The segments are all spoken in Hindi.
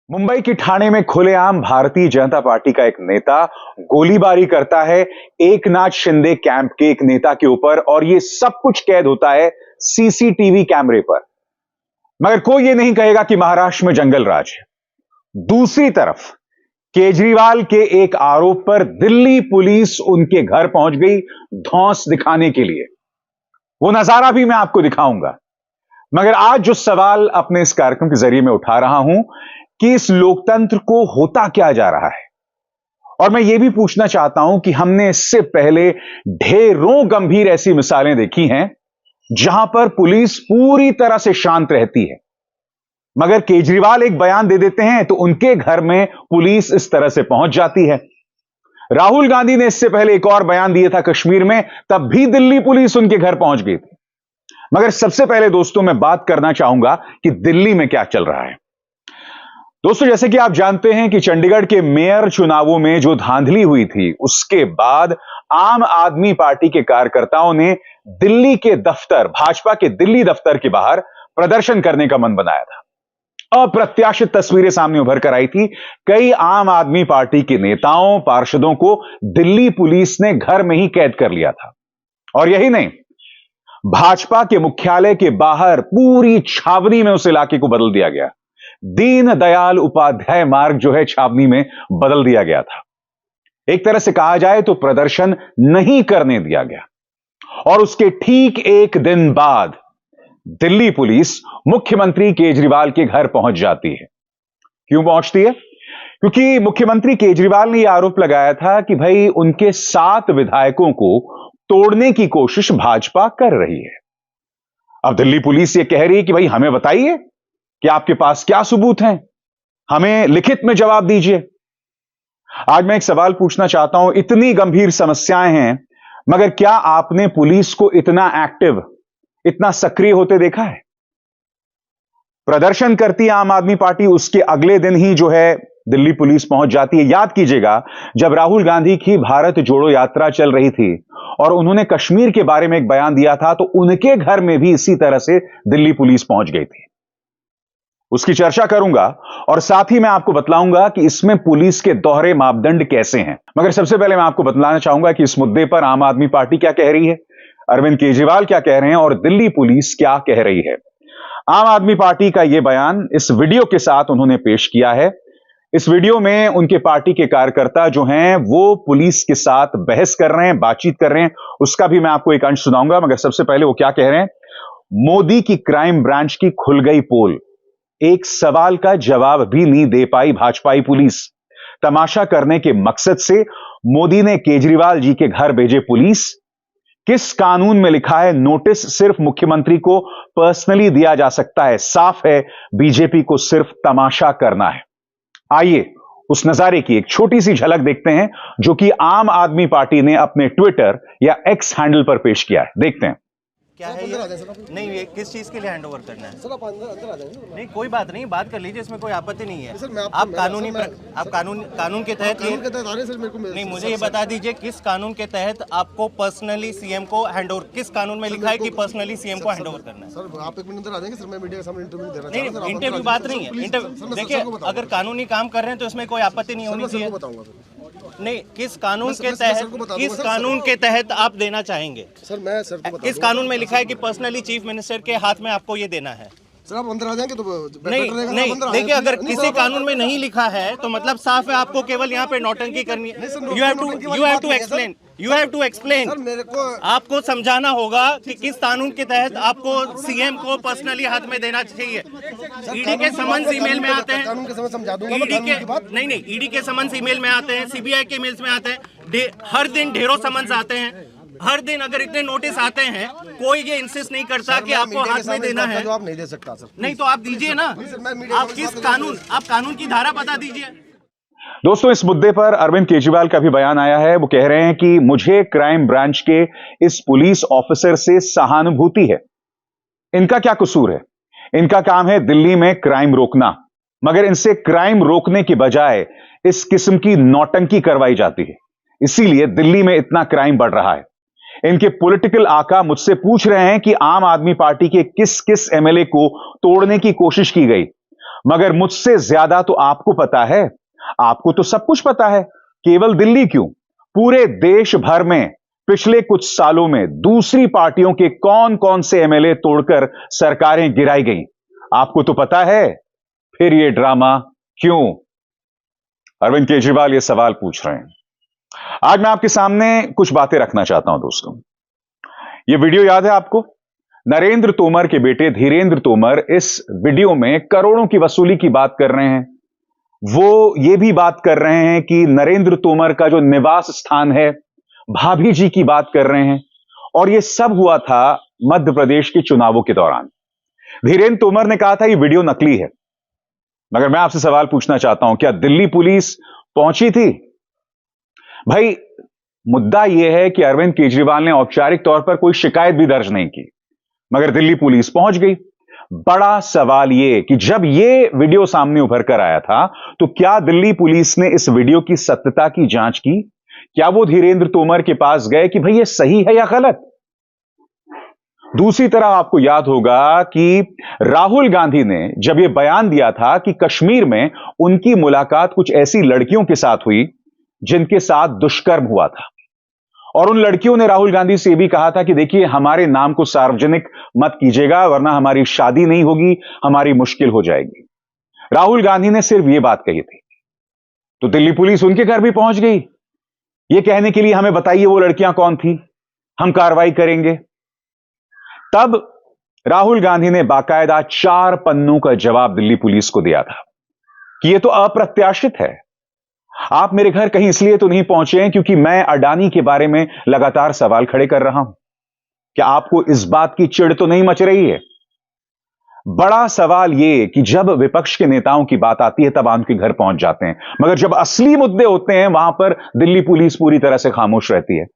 मुंबई की ठाणे में खुलेआम भारतीय जनता पार्टी का एक नेता गोलीबारी करता है एकनाथ शिंदे कैंप के एक नेता के ऊपर और यह सब कुछ कैद होता है सीसीटीवी कैमरे पर। मगर कोई यह नहीं कहेगा कि महाराष्ट्र में जंगल राज है। दूसरी तरफ केजरीवाल के एक आरोप पर दिल्ली पुलिस उनके घर पहुंच गई धौंस दिखाने के लिए। वो नजारा भी मैं आपको दिखाऊंगा। मगर आज जो सवाल अपने इस कार्यक्रम के जरिए मैं उठा रहा हूं कि इस लोकतंत्र को होता क्या जा रहा है, और मैं यह भी पूछना चाहता हूं कि हमने इससे पहले ढेरों गंभीर ऐसी मिसालें देखी हैं जहां पर पुलिस पूरी तरह से शांत रहती है, मगर केजरीवाल एक बयान दे देते हैं तो उनके घर में पुलिस इस तरह से पहुंच जाती है। राहुल गांधी ने इससे पहले एक और बयान दिया था कश्मीर में, तब भी दिल्ली पुलिस उनके घर पहुंच गई थी। मगर सबसे पहले दोस्तों मैं बात करना चाहूंगा कि दिल्ली में क्या चल रहा है। दोस्तों, जैसे कि आप जानते हैं कि चंडीगढ़ के मेयर चुनावों में जो धांधली हुई थी, उसके बाद आम आदमी पार्टी के कार्यकर्ताओं ने दिल्ली के दफ्तर, भाजपा के दिल्ली दफ्तर के बाहर प्रदर्शन करने का मन बनाया था। अप्रत्याशित तस्वीरें सामने उभर कर आई थी। कई आम आदमी पार्टी के नेताओं, पार्षदों को दिल्ली पुलिस ने घर में ही कैद कर लिया था। और यही नहीं, भाजपा के मुख्यालय के बाहर पूरी छावनी में उस इलाके को बदल दिया गया। दीन दयाल उपाध्याय मार्ग जो है छावनी में बदल दिया गया था। एक तरह से कहा जाए तो प्रदर्शन नहीं करने दिया गया। और उसके ठीक एक दिन बाद दिल्ली पुलिस मुख्यमंत्री केजरीवाल के घर पहुंच जाती है। क्यों पहुंचती है? क्योंकि मुख्यमंत्री केजरीवाल ने यह आरोप लगाया था कि भाई उनके 7 विधायकों को तोड़ने की कोशिश भाजपा कर रही है। अब दिल्ली पुलिस यह कह रही है कि भाई हमें बताइए कि आपके पास क्या सबूत हैं, हमें लिखित में जवाब दीजिए। आज मैं एक सवाल पूछना चाहता हूं, इतनी गंभीर समस्याएं हैं, मगर क्या आपने पुलिस को इतना एक्टिव, इतना सक्रिय होते देखा है? प्रदर्शन करती आम आदमी पार्टी, उसके अगले दिन ही जो है दिल्ली पुलिस पहुंच जाती है। याद कीजिएगा, जब राहुल गांधी की भारत जोड़ो यात्रा चल रही थी और उन्होंने कश्मीर के बारे में एक बयान दिया था, तो उनके घर में भी इसी तरह से दिल्ली पुलिस पहुंच गई थी। उसकी चर्चा करूंगा और साथ ही मैं आपको बतलाऊंगा कि इसमें पुलिस के दोहरे मापदंड कैसे हैं। मगर सबसे पहले मैं आपको बतलाना चाहूंगा कि इस मुद्दे पर आम आदमी पार्टी क्या कह रही है, अरविंद केजरीवाल क्या कह रहे हैं और दिल्ली पुलिस क्या कह रही है। आम आदमी पार्टी का यह बयान इस वीडियो के साथ उन्होंने पेश किया है। इस वीडियो में उनके पार्टी के कार्यकर्ता जो हैं वो पुलिस के साथ बहस कर रहे हैं, बातचीत कर रहे हैं। उसका भी मैं आपको एक अंश सुनाऊंगा, मगर सबसे पहले वो क्या कह रहे हैं। मोदी की क्राइम ब्रांच की खुल गई पोल, एक सवाल का जवाब भी नहीं दे पाई भाजपाई पुलिस। तमाशा करने के मकसद से मोदी ने केजरीवाल जी के घर भेजे पुलिस। किस कानून में लिखा है नोटिस सिर्फ मुख्यमंत्री को पर्सनली दिया जा सकता है? साफ है बीजेपी को सिर्फ तमाशा करना है। आइए उस नजारे की एक छोटी सी झलक देखते हैं जो कि आम आदमी पार्टी ने अपने ट्विटर या एक्स हैंडल पर पेश किया है। देखते हैं। क्या है ये? नहीं, ये किस चीज के लिए हैंड ओवर करना है? सर आप अंदर आ जाएंगे। नहीं, कोई बात नहीं, बात कर लीजिए, इसमें कोई आपत्ति नहीं है। सर मैं आप कानूनी आप कानून के तहत कानून के तहत आ रहे हैं सर। मेरे को नहीं, मुझे ये बता दीजिए किस कानून के तहत आपको पर्सनली सीएम को हैंड ओवर, किस कानून में लिखा है कि पर्सनली सीएम को हैंड ओवर करना है? सर आप एक मिनट अंदर आ जाएंगे सर, मैं मीडिया के सामने इंटरव्यू देना नहीं, इंटरव्यू बात नहीं है। देखिए, अगर कानूनी काम कर रहे हैं तो इसमें कोई आपत्ति नहीं होनी चाहिए। नहीं, किस कानून के तहत आप देना चाहेंगे? सर मैं सर को किस कानून में लिखा है कि पर्सनली चीफ मिनिस्टर के हाथ में आपको ये देना है? सर आप अंदर आ जाएंगे तो नहीं, देखिए, अगर किसी कानून में नहीं लिखा है तो मतलब साफ है आपको केवल यहाँ पे नौटंकी करनी है। You have to explain. मेरे को आपको समझाना होगा कि किस कानून के तहत आपको सीएम को पर्सनली हाथ में देना चाहिए। ईडी के समन्स ईमेल में आते हैं, कानून के समय समझा दूंगा। नहीं, ईडी के समन्स ईमेल में आते हैं, सीबीआई के मेल्स में आते हैं, हर दिन ढेरों समन्स आते हैं। हर दिन अगर इतने नोटिस आते हैं, कोई ये इंसिस्ट नहीं करता कि आपको हाथ में देना है। जवाब नहीं दे सकता सर। नहीं तो आप दीजिए ना। आप कानून की धारा बता दीजिए। दोस्तों, इस मुद्दे पर अरविंद केजरीवाल का भी बयान आया है। वो कह रहे हैं कि मुझे क्राइम ब्रांच के इस पुलिस ऑफिसर से सहानुभूति है। इनका क्या कसूर है? इनका काम है दिल्ली में क्राइम रोकना, मगर इनसे क्राइम रोकने की बजाय इस किस्म की नौटंकी करवाई जाती है। इसीलिए दिल्ली में इतना क्राइम बढ़ रहा है। इनके पॉलिटिकल आका मुझसे पूछ रहे हैं कि आम आदमी पार्टी के किस किस एमएलए को तोड़ने की कोशिश की गई। मगर मुझसे ज्यादा तो आपको पता है, आपको तो सब कुछ पता है। केवल दिल्ली क्यों, पूरे देश भर में पिछले कुछ सालों में दूसरी पार्टियों के कौन कौन से एमएलए तोड़कर सरकारें गिराई गईं, आपको तो पता है। फिर ये ड्रामा क्यों? अरविंद केजरीवाल ये सवाल पूछ रहे हैं। आज मैं आपके सामने कुछ बातें रखना चाहता हूं दोस्तों। ये वीडियो याद है आपको? नरेंद्र तोमर के बेटे धीरेंद्र तोमर इस वीडियो में करोड़ों की वसूली की बात कर रहे हैं। वो ये भी बात कर रहे हैं कि नरेंद्र तोमर का जो निवास स्थान है, भाभी जी की बात कर रहे हैं। और यह सब हुआ था मध्य प्रदेश के चुनावों के दौरान। धीरेंद्र तोमर ने कहा था यह वीडियो नकली है। मगर मैं आपसे सवाल पूछना चाहता हूं, क्या दिल्ली पुलिस पहुंची थी? भाई, मुद्दा यह है कि अरविंद केजरीवाल ने औपचारिक तौर पर कोई शिकायत भी दर्ज नहीं की, मगर दिल्ली पुलिस पहुंच गई। बड़ा सवाल यह कि जब यह वीडियो सामने उभर कर आया था, तो क्या दिल्ली पुलिस ने इस वीडियो की सत्यता की जांच की? क्या वो धीरेंद्र तोमर के पास गए कि भाई ये सही है या गलत? दूसरी तरफ आपको याद होगा कि राहुल गांधी ने जब यह बयान दिया था कि कश्मीर में उनकी मुलाकात कुछ ऐसी लड़कियों के साथ हुई जिनके साथ दुष्कर्म हुआ था, और उन लड़कियों ने राहुल गांधी से भी कहा था कि देखिए, हमारे नाम को सार्वजनिक मत कीजिएगा वरना हमारी शादी नहीं होगी, हमारी मुश्किल हो जाएगी। राहुल गांधी ने सिर्फ यह बात कही थी, तो दिल्ली पुलिस उनके घर भी पहुंच गई, यह कहने के लिए हमें बताइए वो लड़कियां कौन थी, हम कार्रवाई करेंगे। तब राहुल गांधी ने बाकायदा 4 पन्नों का जवाब दिल्ली पुलिस को दिया था कि यह तो अप्रत्याशित है। आप मेरे घर कहीं इसलिए तो नहीं पहुंचे हैं क्योंकि मैं अडानी के बारे में लगातार सवाल खड़े कर रहा हूं। क्या आपको इस बात की चिढ़ तो नहीं मच रही है? बड़ा सवाल यह कि जब विपक्ष के नेताओं की बात आती है तब उनके घर पहुंच जाते हैं, मगर जब असली मुद्दे होते हैं वहां पर दिल्ली पुलिस पूरी तरह से खामोश रहती है।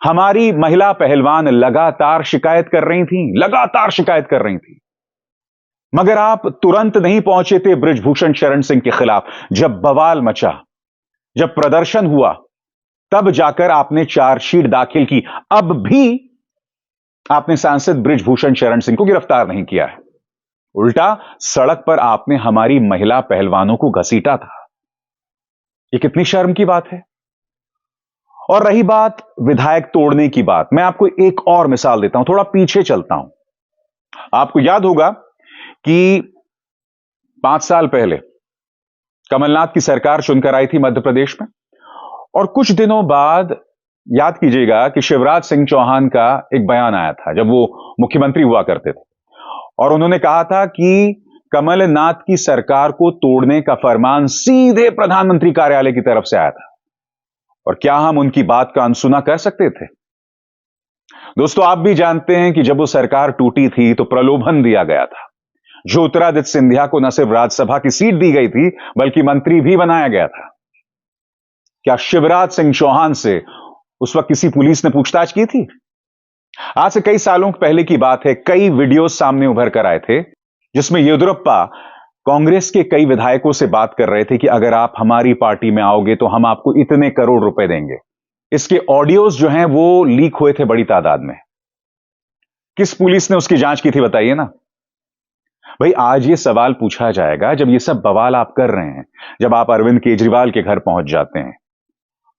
हमारी महिला पहलवान लगातार शिकायत कर रही थी, मगर आप तुरंत नहीं पहुंचे थे बृजभूषण शरण सिंह के खिलाफ। जब बवाल मचा, जब प्रदर्शन हुआ, तब जाकर आपने चार्जशीट दाखिल की। अब भी आपने सांसद बृजभूषण शरण सिंह को गिरफ्तार नहीं किया है, उल्टा सड़क पर आपने हमारी महिला पहलवानों को घसीटा था। यह कितनी शर्म की बात है। और रही बात विधायक तोड़ने की बात, मैं आपको एक और मिसाल देता हूं, थोड़ा पीछे चलता हूं। आपको याद होगा कि 5 साल पहले कमलनाथ की सरकार चुनकर आई थी मध्य प्रदेश में, और कुछ दिनों बाद याद कीजिएगा कि शिवराज सिंह चौहान का एक बयान आया था जब वो मुख्यमंत्री हुआ करते थे, और उन्होंने कहा था कि कमलनाथ की सरकार को तोड़ने का फरमान सीधे प्रधानमंत्री कार्यालय की तरफ से आया था। और क्या हम उनकी बात का अनसुना कर सकते थे? दोस्तों, आप भी जानते हैं कि जब वो सरकार टूटी थी तो प्रलोभन दिया गया था। ज्योतिरादित्य सिंधिया को न सिर्फ राज्यसभा की सीट दी गई थी बल्कि मंत्री भी बनाया गया था। क्या शिवराज सिंह चौहान से उस वक्त किसी पुलिस ने पूछताछ की थी? आज से कई सालों पहले की बात है, कई वीडियो सामने उभर कर आए थे जिसमें येदियुरप्पा कांग्रेस के कई विधायकों से बात कर रहे थे कि अगर आप हमारी पार्टी में आओगे तो हम आपको इतने करोड़ रुपए देंगे। इसके ऑडियोज जो हैं वो लीक हुए थे बड़ी तादाद में। किस पुलिस ने उसकी जांच की थी बताइए ना। भाई, आज ये सवाल पूछा जाएगा, जब ये सब बवाल आप कर रहे हैं, जब आप अरविंद केजरीवाल के घर पहुंच जाते हैं,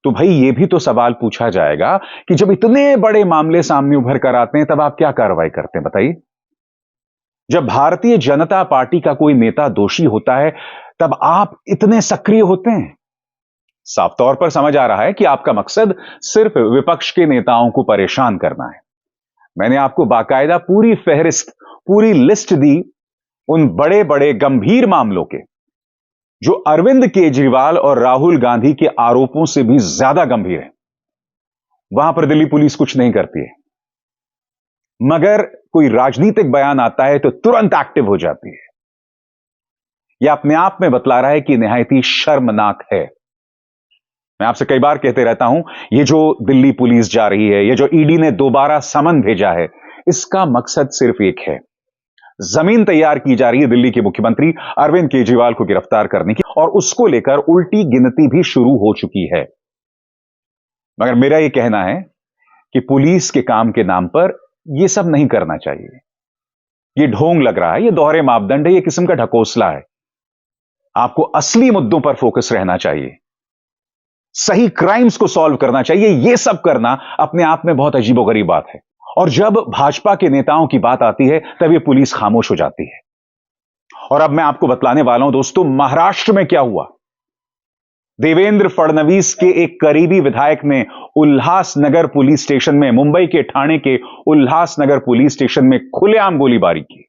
तो भाई ये भी तो सवाल पूछा जाएगा कि जब इतने बड़े मामले सामने उभर कर आते हैं तब आप क्या कार्रवाई करते हैं बताइए। जब भारतीय जनता पार्टी का कोई नेता दोषी होता है तब आप इतने सक्रिय होते हैं। साफ तौर पर समझ आ रहा है कि आपका मकसद सिर्फ विपक्ष के नेताओं को परेशान करना है। मैंने आपको बाकायदा पूरी फहरिस्त, पूरी लिस्ट दी उन बड़े बड़े गंभीर मामलों के जो अरविंद केजरीवाल और राहुल गांधी के आरोपों से भी ज्यादा गंभीर है। वहां पर दिल्ली पुलिस कुछ नहीं करती है, मगर कोई राजनीतिक बयान आता है तो तुरंत एक्टिव हो जाती है। यह अपने आप में बतला रहा है कि निहायत ही शर्मनाक है। मैं आपसे कई बार कहते रहता हूं, ये जो दिल्ली पुलिस जा रही है, ये जो ईडी ने दोबारा समन भेजा है, इसका मकसद सिर्फ एक है, जमीन तैयार की जा रही है दिल्ली के मुख्यमंत्री अरविंद केजरीवाल को गिरफ्तार करने की, और उसको लेकर उल्टी गिनती भी शुरू हो चुकी है। मगर मेरा यह कहना है कि पुलिस के काम के नाम पर यह सब नहीं करना चाहिए। यह ढोंग लग रहा है, यह दोहरे मापदंड है, यह किस्म का ढकोसला है। आपको असली मुद्दों पर फोकस रहना चाहिए, सही क्राइम्स को सॉल्व करना चाहिए। यह सब करना अपने आप में बहुत अजीबोगरीब बात है। और जब भाजपा के नेताओं की बात आती है तब यह पुलिस खामोश हो जाती है। और अब मैं आपको बतलाने वाला हूं दोस्तों, महाराष्ट्र में क्या हुआ। देवेंद्र फडणवीस के एक करीबी विधायक ने उल्हासनगर पुलिस स्टेशन में, मुंबई के ठाणे के उल्हासनगर पुलिस स्टेशन में खुलेआम गोलीबारी की।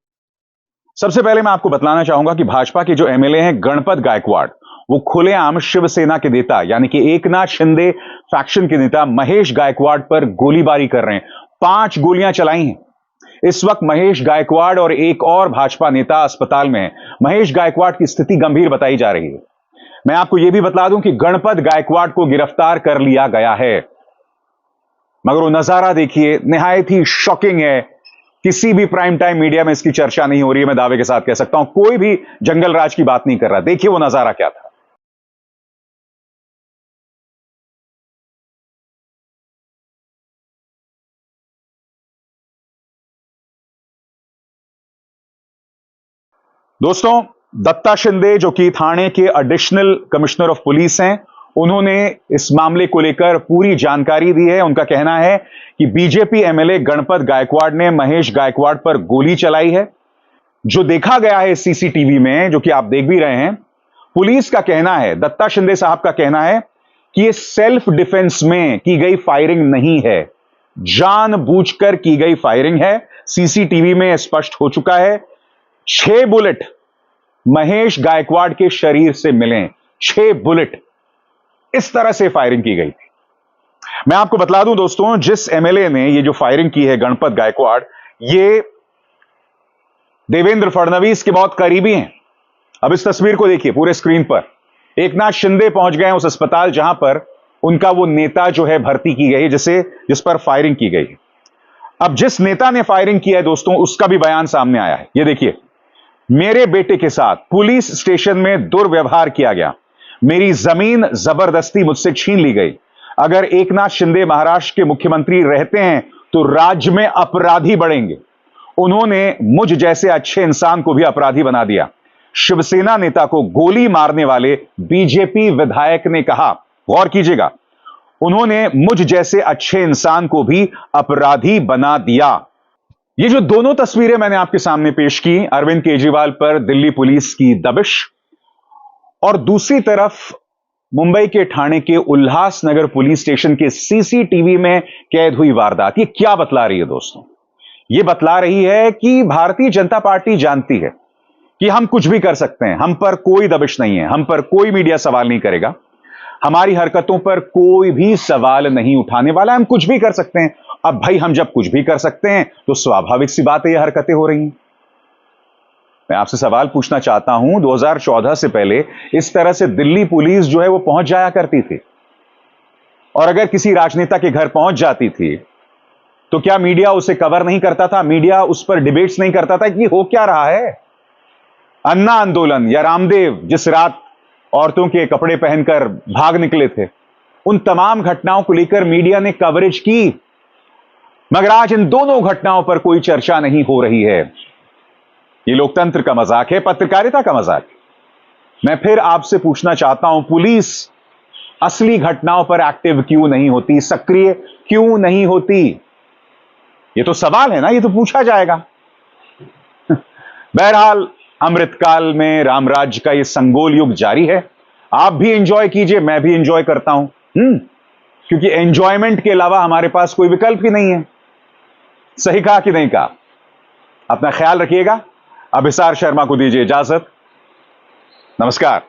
सबसे पहले मैं आपको बतलाना चाहूंगा कि भाजपा के जो एमएलए हैं गणपत गायकवाड़, वो खुलेआम शिवसेना के नेता यानी कि एकनाथ शिंदे फैक्शन के नेता महेश गायकवाड़ पर गोलीबारी कर रहे हैं। 5 गोलियां चलाई हैं। इस वक्त महेश गायकवाड़ और एक और भाजपा नेता अस्पताल में है। महेश गायकवाड़ की स्थिति गंभीर बताई जा रही है। मैं आपको यह भी बता दूं कि गणपत गायकवाड़ को गिरफ्तार कर लिया गया है, मगर वो नजारा देखिए, निहायत ही शॉकिंग है। किसी भी प्राइम टाइम मीडिया में इसकी चर्चा नहीं हो रही है। मैं दावे के साथ कह सकता हूं, कोई भी जंगल राज की बात नहीं कर रहा। देखिए वो नजारा क्या था। दोस्तों, दत्ता शिंदे जो कि थाने के एडिशनल कमिश्नर ऑफ पुलिस हैं, उन्होंने इस मामले को लेकर पूरी जानकारी दी है। उनका कहना है कि बीजेपी एमएलए गणपत गायकवाड़ ने महेश गायकवाड़ पर गोली चलाई है। जो देखा गया है सीसीटीवी में, जो कि आप देख भी रहे हैं, पुलिस का कहना है, दत्ता शिंदे साहब का कहना है कि यह सेल्फ डिफेंस में की गई फायरिंग नहीं है, जानबूझकर की गई फायरिंग है। सीसीटीवी में स्पष्ट हो चुका है। 6 बुलेट महेश गायकवाड़ के शरीर से मिले। 6 बुलेट इस तरह से फायरिंग की गई थी। मैं आपको बतला दूं दोस्तों, जिस एमएलए ने ये जो फायरिंग की है गणपत गायकवाड़, ये देवेंद्र फडणवीस के बहुत करीबी हैं। अब इस तस्वीर को देखिए पूरे स्क्रीन पर। एकनाथ शिंदे पहुंच गए उस अस्पताल जहां पर उनका वो नेता जो है भर्ती की गई, जिस पर फायरिंग की गई। अब जिस नेता ने फायरिंग किया है दोस्तों, उसका भी बयान सामने आया है। ये देखिए, मेरे बेटे के साथ पुलिस स्टेशन में दुर्व्यवहार किया गया, मेरी जमीन जबरदस्ती मुझसे छीन ली गई। अगर एकनाथ शिंदे महाराष्ट्र के मुख्यमंत्री रहते हैं तो राज्य में अपराधी बढ़ेंगे। उन्होंने मुझ जैसे अच्छे इंसान को भी अपराधी बना दिया। शिवसेना नेता को गोली मारने वाले बीजेपी विधायक ने कहा, गौर कीजिएगा, उन्होंने मुझ जैसे अच्छे इंसान को भी अपराधी बना दिया। ये जो दोनों तस्वीरें मैंने आपके सामने पेश की, अरविंद केजरीवाल पर दिल्ली पुलिस की दबिश और दूसरी तरफ मुंबई के ठाणे के उल्हासनगर पुलिस स्टेशन के सीसीटीवी में कैद हुई वारदात, ये क्या बतला रही है दोस्तों? ये बतला रही है कि भारतीय जनता पार्टी जानती है कि हम कुछ भी कर सकते हैं, हम पर कोई दबिश नहीं है, हम पर कोई मीडिया सवाल नहीं करेगा, हमारी हरकतों पर कोई भी सवाल नहीं उठाने वाला, हम कुछ भी कर सकते हैं। अब भाई, हम जब कुछ भी कर सकते हैं तो स्वाभाविक सी बात है ये हरकतें हो रही हैं। मैं आपसे सवाल पूछना चाहता हूं, 2014 से पहले इस तरह से दिल्ली पुलिस जो है वो पहुंच जाया करती थी, और अगर किसी राजनेता के घर पहुंच जाती थी तो क्या मीडिया उसे कवर नहीं करता था? मीडिया उस पर डिबेट्स नहीं करता था कि हो क्या रहा है? अन्ना आंदोलन या रामदेव जिस रात औरतों के कपड़े पहनकर भाग निकले थे, उन तमाम घटनाओं को लेकर मीडिया ने कवरेज की, मगर आज इन दोनों घटनाओं पर कोई चर्चा नहीं हो रही है। ये लोकतंत्र का मजाक है, पत्रकारिता का मजाक है। मैं फिर आपसे पूछना चाहता हूं, पुलिस असली घटनाओं पर एक्टिव क्यों नहीं होती, सक्रिय क्यों नहीं होती? ये तो सवाल है ना, ये तो पूछा जाएगा। बहरहाल, अमृतकाल में रामराज्य का ये संगोल युग जारी है। आप भी एंजॉय कीजिए, मैं भी एंजॉय करता हूं, क्योंकि एंजॉयमेंट के अलावा हमारे पास कोई विकल्प ही नहीं है। सही कहा कि नहीं कहा? अपना ख्याल रखिएगा। अभिसार शर्मा को दीजिए इजाजत। नमस्कार।